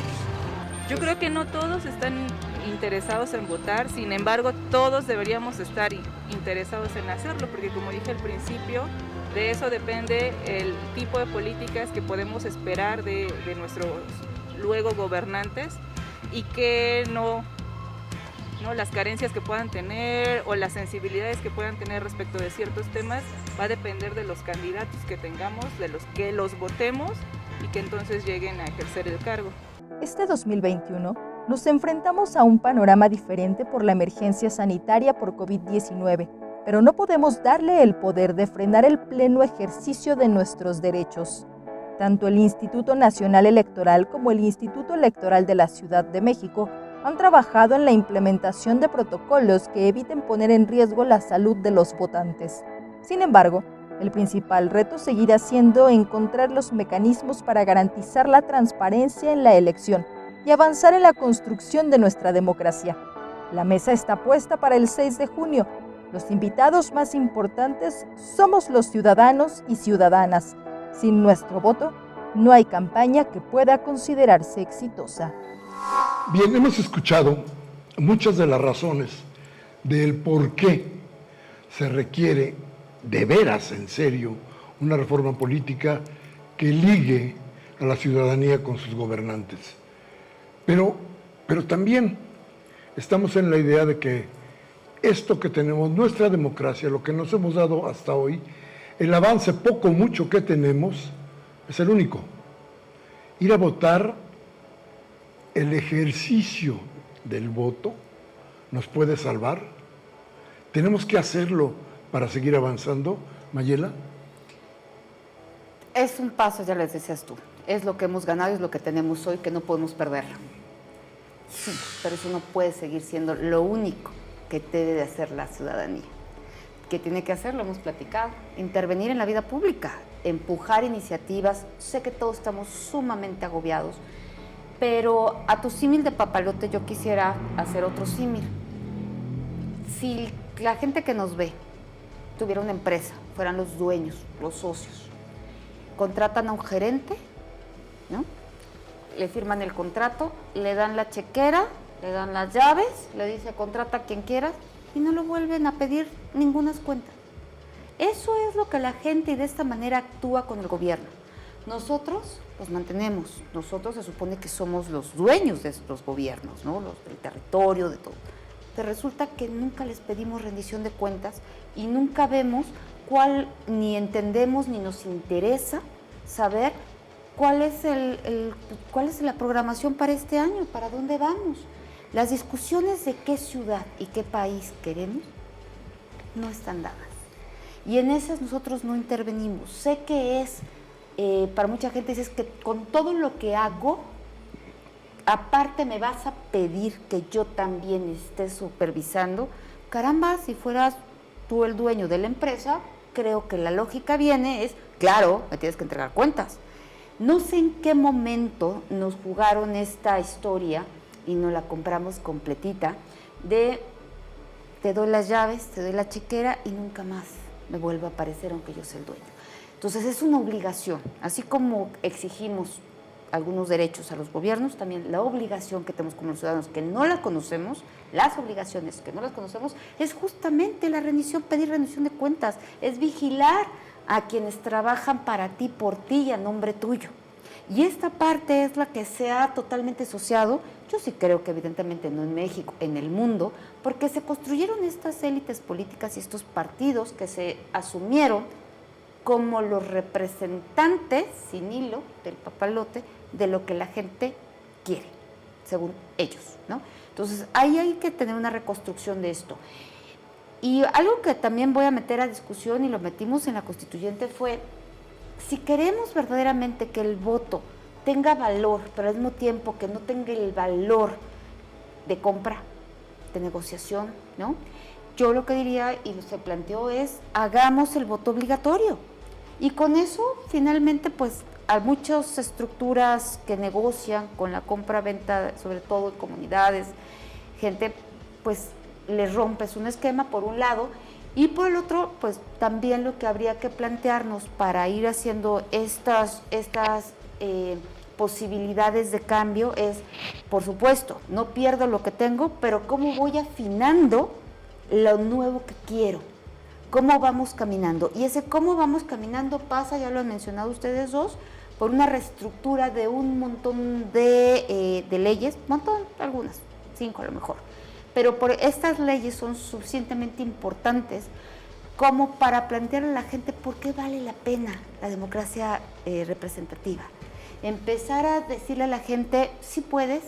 Speaker 5: Yo creo que no todos están interesados en votar, sin embargo todos deberíamos estar interesados en hacerlo, porque como dije al principio, de eso depende el tipo de políticas que podemos esperar de nuestros luego gobernantes, y que no las carencias que puedan tener o las sensibilidades que puedan tener respecto de ciertos temas va a depender de los candidatos que tengamos, de los que los votemos y que entonces lleguen a ejercer el cargo.
Speaker 2: Este 2021 nos enfrentamos a un panorama diferente por la emergencia sanitaria por COVID-19, pero no podemos darle el poder de frenar el pleno ejercicio de nuestros derechos. Tanto el Instituto Nacional Electoral como el Instituto Electoral de la Ciudad de México han trabajado en la implementación de protocolos que eviten poner en riesgo la salud de los votantes. Sin embargo, el principal reto seguirá siendo encontrar los mecanismos para garantizar la transparencia en la elección y avanzar en la construcción de nuestra democracia. La mesa está puesta para el 6 de junio. Los invitados más importantes somos los ciudadanos y ciudadanas. Sin nuestro voto, no hay campaña que pueda considerarse exitosa.
Speaker 1: Bien, hemos escuchado muchas de las razones del por qué se requiere de veras, en serio, una reforma política que ligue a la ciudadanía con sus gobernantes. Pero también estamos en la idea de que esto que tenemos, nuestra democracia, lo que nos hemos dado hasta hoy, el avance poco o mucho que tenemos, es el único. Ir a votar, el ejercicio del voto nos puede salvar. Tenemos que hacerlo para seguir avanzando. Mayela.
Speaker 3: Es un paso, ya les decías tú. Es lo que hemos ganado y es lo que tenemos hoy, que no podemos perder. Sí, pero eso no puede seguir siendo lo único que debe de hacer la ciudadanía. ¿Qué tiene que hacer? Lo hemos platicado. Intervenir en la vida pública, empujar iniciativas. Sé que todos estamos sumamente agobiados, pero a tu símil de papalote yo quisiera hacer otro símil. Si la gente que nos ve tuviera una empresa, fueran los dueños, los socios, contratan a un gerente, ¿no? Le firman el contrato, le dan la chequera, le dan las llaves, le dice contrata a quien quieras y no lo vuelven a pedir ninguna cuenta. Eso es lo que la gente y de esta manera actúa con el gobierno. Nosotros los mantenemos, nosotros se supone que somos los dueños de estos gobiernos, ¿no? Los del territorio, de todo. Pero resulta que nunca les pedimos rendición de cuentas y nunca vemos ni entendemos ni nos interesa saber cuál es la programación para este año, para dónde vamos. Las discusiones de qué ciudad y qué país queremos no están dadas. Y en esas nosotros no intervenimos. Sé que para mucha gente es que con todo lo que hago, aparte me vas a pedir que yo también esté supervisando. Caramba, si fueras tú el dueño de la empresa, creo que la lógica viene claro, me tienes que entregar cuentas. No sé en qué momento nos jugaron esta historia y nos la compramos completita de te doy las llaves, te doy la chequera y nunca más me vuelve a aparecer aunque yo sea el dueño. Entonces es una obligación, así como exigimos algunos derechos a los gobiernos, también la obligación que tenemos como ciudadanos que no la conocemos, las obligaciones que no las conocemos, es justamente la rendición, pedir rendición de cuentas, es vigilar a quienes trabajan para ti, por ti y a nombre tuyo. Y esta parte es la que se ha totalmente asociado, yo sí creo que evidentemente no en México, en el mundo, porque se construyeron estas élites políticas y estos partidos que se asumieron como los representantes, sin hilo, del papalote, de lo que la gente quiere, según ellos, ¿no? Entonces, ahí hay que tener una reconstrucción de esto. Y algo que también voy a meter a discusión, y lo metimos en la constituyente, fue, si queremos verdaderamente que el voto tenga valor, pero al mismo tiempo que no tenga el valor de compra, de negociación, ¿no? Yo lo que diría, y se planteó, es, hagamos el voto obligatorio. Y con eso, finalmente, pues, hay muchas estructuras que negocian con la compra-venta, sobre todo en comunidades, gente, pues, les rompes un esquema por un lado, y por el otro, pues, también lo que habría que plantearnos para ir haciendo estas posibilidades de cambio es, por supuesto, no pierdo lo que tengo, pero cómo voy afinando lo nuevo que quiero. ¿Cómo vamos caminando? Y ese cómo vamos caminando pasa, ya lo han mencionado ustedes dos, por una reestructura de un montón de leyes, algunas, 5 a lo mejor, pero por estas leyes son suficientemente importantes como para plantearle a la gente por qué vale la pena la democracia representativa. Empezar a decirle a la gente, sí puedes,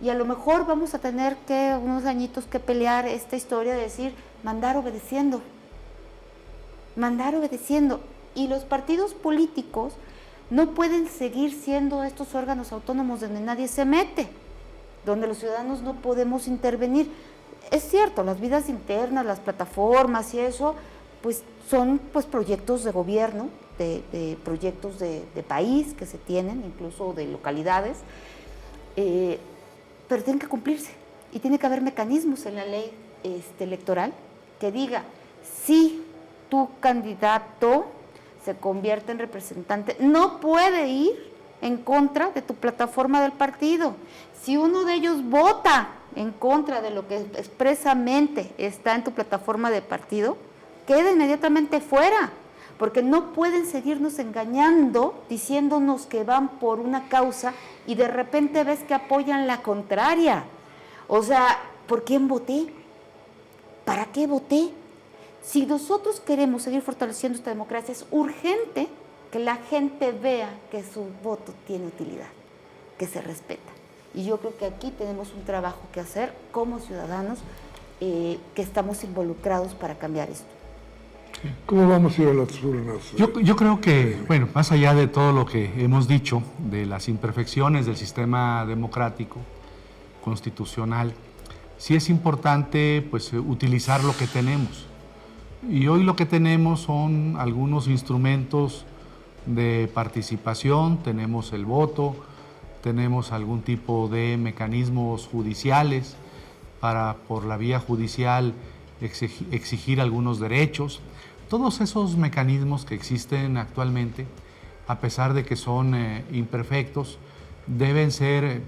Speaker 3: y a lo mejor vamos a tener que unos añitos que pelear esta historia de decir, mandar obedeciendo, y los partidos políticos no pueden seguir siendo estos órganos autónomos donde nadie se mete, donde los ciudadanos no podemos intervenir. Es cierto, las vidas internas, las plataformas y eso, pues son pues proyectos de gobierno, de proyectos de país que se tienen, incluso de localidades, pero tienen que cumplirse y tiene que haber mecanismos en la ley electoral que diga, si tu candidato se convierte en representante, no puede ir en contra de tu plataforma del partido. Si uno de ellos vota en contra de lo que expresamente está en tu plataforma de partido, queda inmediatamente fuera, porque no pueden seguirnos engañando, diciéndonos que van por una causa y de repente ves que apoyan la contraria. O sea, ¿por quién voté? ¿Para qué voté? Si nosotros queremos seguir fortaleciendo esta democracia, es urgente que la gente vea que su voto tiene utilidad, que se respeta. Y yo creo que aquí tenemos un trabajo que hacer como ciudadanos que estamos involucrados para cambiar esto.
Speaker 1: ¿Cómo vamos a ir a las urnas?
Speaker 4: Yo creo que, bueno, más allá de todo lo que hemos dicho, de las imperfecciones del sistema democrático, constitucional, sí es importante pues utilizar lo que tenemos. Y hoy lo que tenemos son algunos instrumentos de participación, tenemos el voto, tenemos algún tipo de mecanismos judiciales para, por la vía judicial, exigir algunos derechos. Todos esos mecanismos que existen actualmente, a pesar de que son imperfectos, deben ser,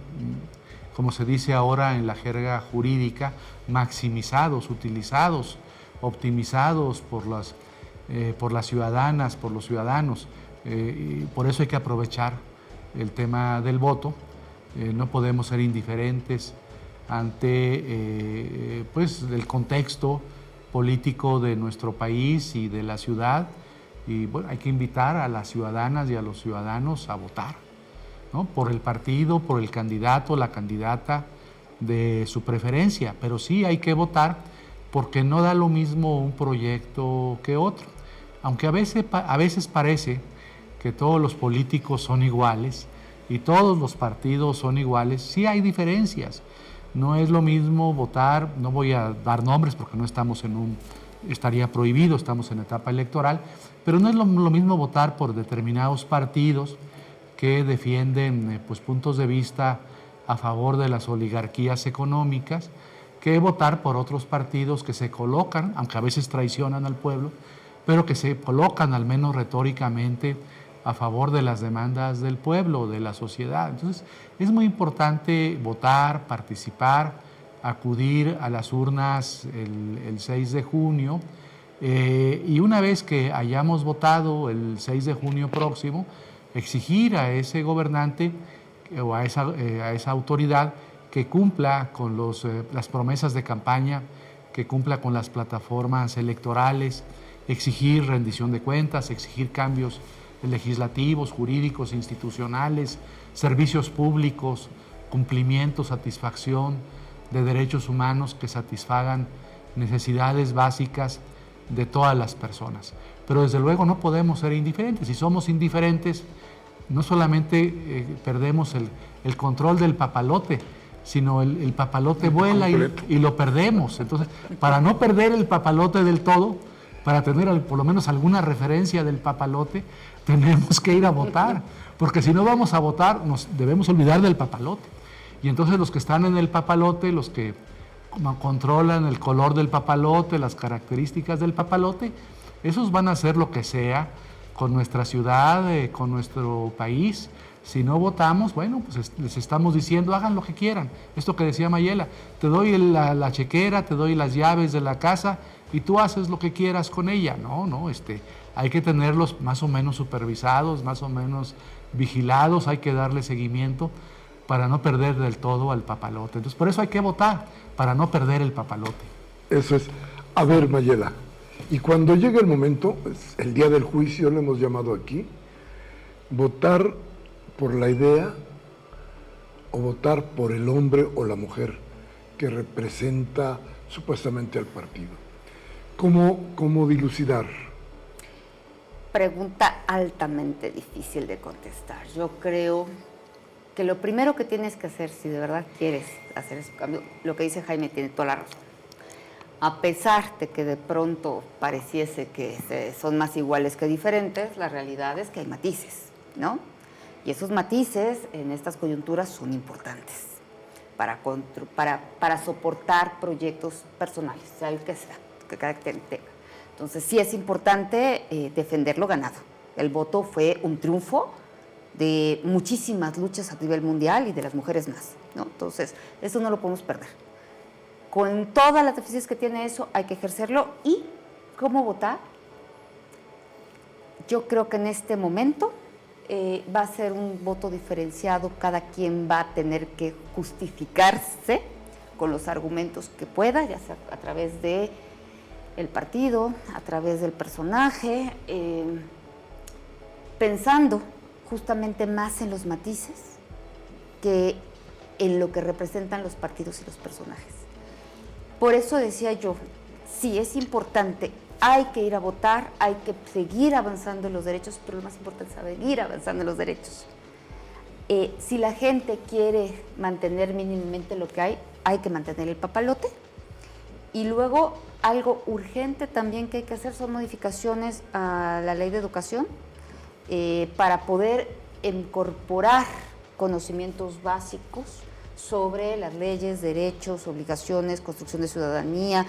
Speaker 4: como se dice ahora en la jerga jurídica, maximizados, utilizados, optimizados por las ciudadanas, por los ciudadanos. Y por eso hay que aprovechar el tema del voto. No podemos ser indiferentes ante pues, el contexto político de nuestro país y de la ciudad. Y bueno, hay que invitar a las ciudadanas y a los ciudadanos a votar, ¿no? Por el partido, por el candidato, la candidata de su preferencia. Pero sí hay que votar porque no da lo mismo un proyecto que otro. Aunque a veces parece que todos los políticos son iguales y todos los partidos son iguales, sí hay diferencias. No es lo mismo votar, no voy a dar nombres porque no estamos estaría prohibido, estamos en etapa electoral, pero no es lo mismo votar por determinados partidos que defienden pues, puntos de vista a favor de las oligarquías económicas, que votar por otros partidos que se colocan, aunque a veces traicionan al pueblo, pero que se colocan al menos retóricamente a favor de las demandas del pueblo, de la sociedad. Entonces, es muy importante votar, participar, acudir a las urnas el 6 de junio y una vez que hayamos votado el 6 de junio próximo, exigir a ese gobernante o a esa autoridad que cumpla con las promesas de campaña, que cumpla con las plataformas electorales, exigir rendición de cuentas, exigir cambios legislativos, jurídicos, institucionales, servicios públicos, cumplimiento, satisfacción de derechos humanos que satisfagan necesidades básicas de todas las personas. Pero desde luego no podemos ser indiferentes. Si somos indiferentes, no solamente perdemos el control del papalote, sino el papalote vuela y lo perdemos. Entonces, para no perder el papalote del todo, para tener por lo menos alguna referencia del papalote, tenemos que ir a votar, porque si no vamos a votar, nos debemos olvidar del papalote. Y entonces los que están en el papalote, los que controlan el color del papalote, las características del papalote, esos van a hacer lo que sea con nuestra ciudad, con nuestro país. Si no votamos, bueno, pues les estamos diciendo, hagan lo que quieran. Esto que decía Mayela, te doy la chequera, te doy las llaves de la casa y tú haces lo que quieras con ella. No, hay que tenerlos más o menos supervisados, más o menos vigilados, hay que darle seguimiento para no perder del todo al papalote. Entonces, por eso hay que votar, para no perder el papalote.
Speaker 1: Eso es. A ver, Mayela, y cuando llegue el momento, pues, el día del juicio lo hemos llamado aquí, votar por la idea o votar por el hombre o la mujer que representa supuestamente al partido. ¿Cómo dilucidar?
Speaker 3: Pregunta altamente difícil de contestar. Yo creo que lo primero que tienes que hacer, si de verdad quieres hacer ese cambio, lo que dice Jaime tiene toda la razón. A pesar de que de pronto pareciese que son más iguales que diferentes, la realidad es que hay matices, ¿no? Y esos matices en estas coyunturas son importantes para soportar proyectos personales, sea el que sea, que cada quien tenga. Entonces sí es importante defender lo ganado. El voto fue un triunfo de muchísimas luchas a nivel mundial y de las mujeres más, ¿no? Entonces eso no lo podemos perder. Con todas las deficiencias que tiene eso, hay que ejercerlo. ¿Y cómo votar? Yo creo que en este momento va a ser un voto diferenciado. Cada quien va a tener que justificarse con los argumentos que pueda, ya sea a través del partido, a través del personaje, pensando justamente más en los matices que en lo que representan los partidos y los personajes. Por eso decía yo, sí, es importante, hay que ir a votar, hay que seguir avanzando en los derechos, pero lo más importante es seguir avanzando en los derechos. Si la gente quiere mantener mínimamente lo que hay que mantener el papalote. Y luego, algo urgente también que hay que hacer son modificaciones a la ley de educación para poder incorporar conocimientos básicos sobre las leyes, derechos, obligaciones, construcción de ciudadanía,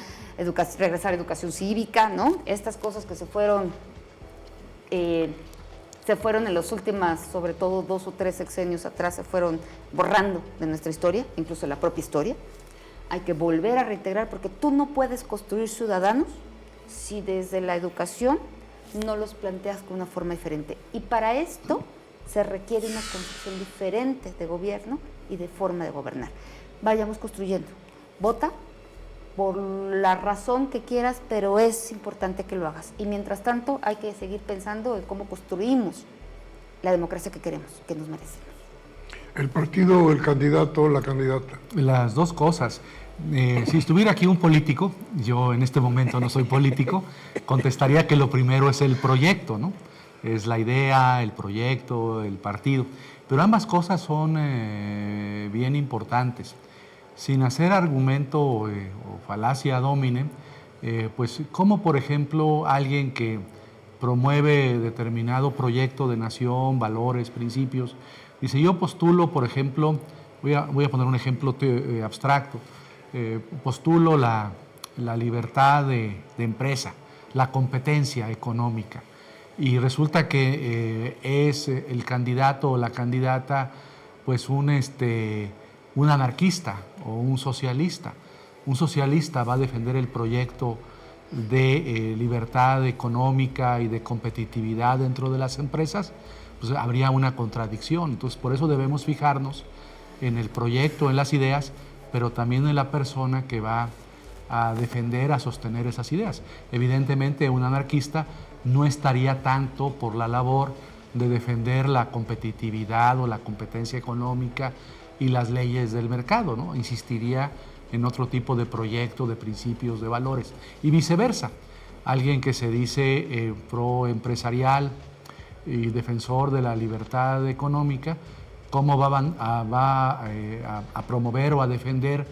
Speaker 3: regresar a educación cívica, ¿no? Estas cosas que se fueron en los últimos, sobre todo 2 o 3 sexenios atrás, se fueron borrando de nuestra historia, incluso la propia historia. Hay que volver a reintegrar, porque tú no puedes construir ciudadanos si desde la educación no los planteas con una forma diferente. Y para esto se requiere una concepción diferente de gobierno y de forma de gobernar. Vayamos construyendo. Vota por la razón que quieras, pero es importante que lo hagas. Y mientras tanto hay que seguir pensando en cómo construimos la democracia que queremos, que nos merecemos.
Speaker 1: ¿El partido, el candidato, la candidata?
Speaker 4: Las dos cosas. Si estuviera aquí un político, yo en este momento no soy político, contestaría que lo primero es el proyecto, ¿no? Es la idea, el proyecto, el partido. Pero ambas cosas son bien importantes. Sin hacer argumento o falacia domine, pues como por ejemplo alguien que promueve determinado proyecto de nación, valores, principios, dice yo postulo, por ejemplo, voy a poner un ejemplo abstracto, postulo la libertad de empresa, la competencia económica. Y resulta que es el candidato o la candidata pues un anarquista o un socialista. Un socialista va a defender el proyecto de libertad económica y de competitividad dentro de las empresas, pues habría una contradicción. Entonces por eso debemos fijarnos en el proyecto, en las ideas, pero también en la persona que va a defender, a sostener esas ideas. Evidentemente un anarquista no estaría tanto por la labor de defender la competitividad o la competencia económica y las leyes del mercado, ¿no? Insistiría en otro tipo de proyecto, de principios, de valores. Y viceversa, alguien que se dice pro-empresarial y defensor de la libertad económica, ¿cómo va a promover o a defender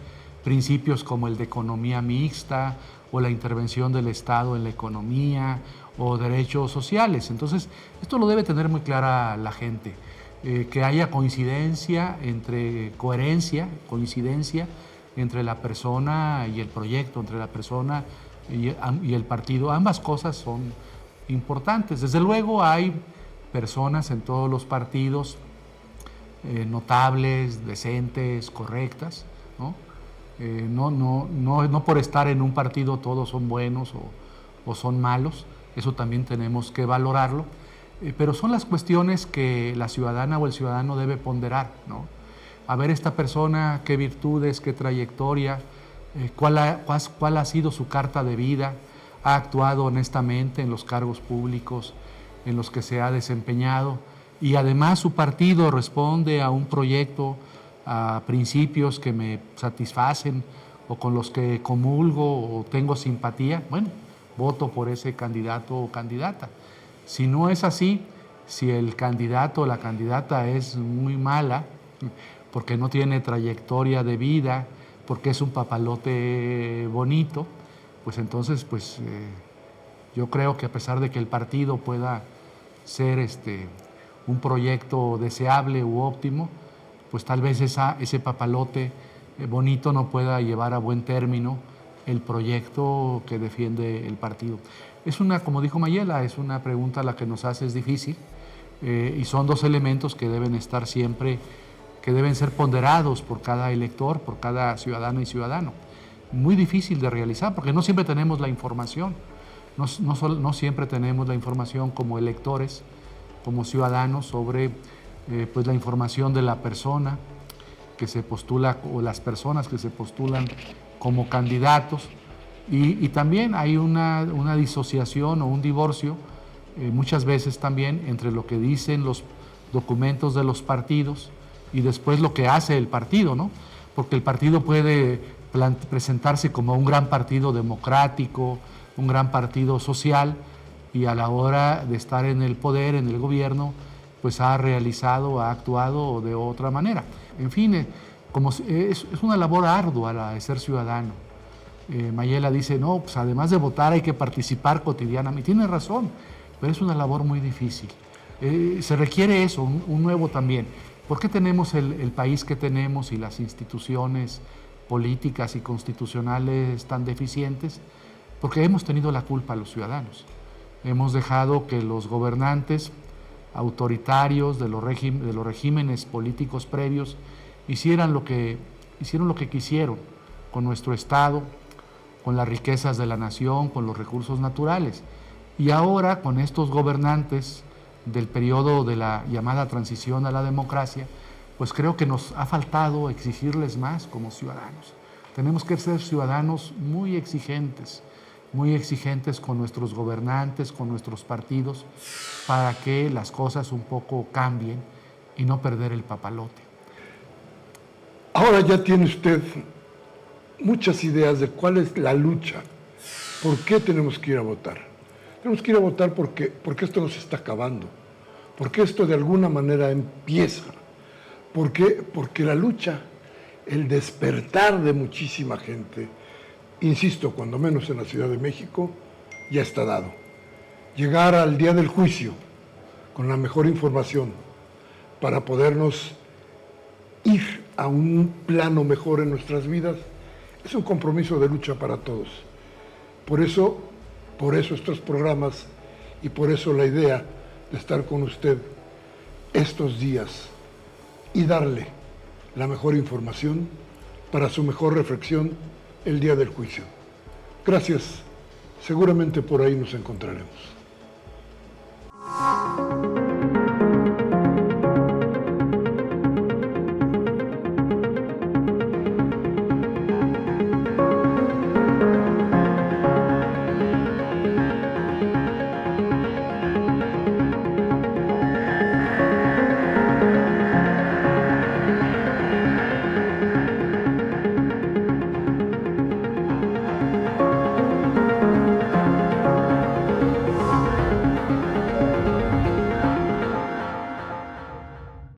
Speaker 4: principios como el de economía mixta o la intervención del Estado en la economía o derechos sociales? Entonces, esto lo debe tener muy clara la gente, que haya coincidencia entre la persona y el proyecto, entre la persona y el partido. Ambas cosas son importantes. Desde luego hay personas en todos los partidos notables, decentes, correctas, ¿no? No por estar en un partido todos son buenos o son malos, eso también tenemos que valorarlo, pero son las cuestiones que la ciudadana o el ciudadano debe ponderar, ¿no? A ver esta persona, qué virtudes, qué trayectoria, cuál ha sido su carta de vida, ha actuado honestamente en los cargos públicos en los que se ha desempeñado, y además su partido responde a un proyecto, a principios que me satisfacen o con los que comulgo o tengo simpatía, bueno, voto por ese candidato o candidata. Si no es así, si el candidato o la candidata es muy mala, porque no tiene trayectoria de vida, porque es un papalote bonito, pues entonces yo creo que a pesar de que el partido pueda ser un proyecto deseable u óptimo, pues tal vez ese papalote bonito no pueda llevar a buen término el proyecto que defiende el partido. Como dijo Mayela, es una pregunta a la que nos hace es difícil, y son dos elementos que deben estar siempre, que deben ser ponderados por cada elector, por cada ciudadana y ciudadano. Muy difícil de realizar porque no siempre tenemos la información, no siempre tenemos la información como electores, como ciudadanos sobre pues la información de la persona que se postula o las personas que se postulan como candidatos, y también hay una disociación o un divorcio muchas veces también entre lo que dicen los documentos de los partidos y después lo que hace el partido, ¿no? Porque el partido puede presentarse como un gran partido democrático, un gran partido social, y a la hora de estar en el poder, en el gobierno, pues ha realizado, ha actuado de otra manera. En fin, es una labor ardua la de ser ciudadano. Mayela dice, no, pues además de votar hay que participar cotidianamente. Tiene razón, pero es una labor muy difícil. Se requiere eso, un nuevo también. ¿Por qué tenemos el país que tenemos y las instituciones políticas y constitucionales tan deficientes? Porque hemos tenido la culpa los ciudadanos. Hemos dejado que los gobernantes autoritarios de los regímenes políticos previos hicieron lo que quisieron con nuestro Estado, con las riquezas de la nación, con los recursos naturales. Y ahora, con estos gobernantes del periodo de la llamada transición a la democracia, pues creo que nos ha faltado exigirles más como ciudadanos. Tenemos que ser ciudadanos muy exigentes con nuestros gobernantes, con nuestros partidos, para que las cosas un poco cambien y no perder el papalote.
Speaker 1: Ahora ya tiene usted muchas ideas de cuál es la lucha, por qué tenemos que ir a votar. Tenemos que ir a votar porque esto nos está acabando, porque esto de alguna manera empieza, porque la lucha, el despertar de muchísima gente, insisto, cuando menos en la Ciudad de México, ya está dado. Llegar al día del juicio con la mejor información para podernos ir a un plano mejor en nuestras vidas es un compromiso de lucha para todos. Por eso estos programas y por eso la idea de estar con usted estos días y darle la mejor información para su mejor reflexión el día del juicio. Gracias. Seguramente por ahí nos encontraremos.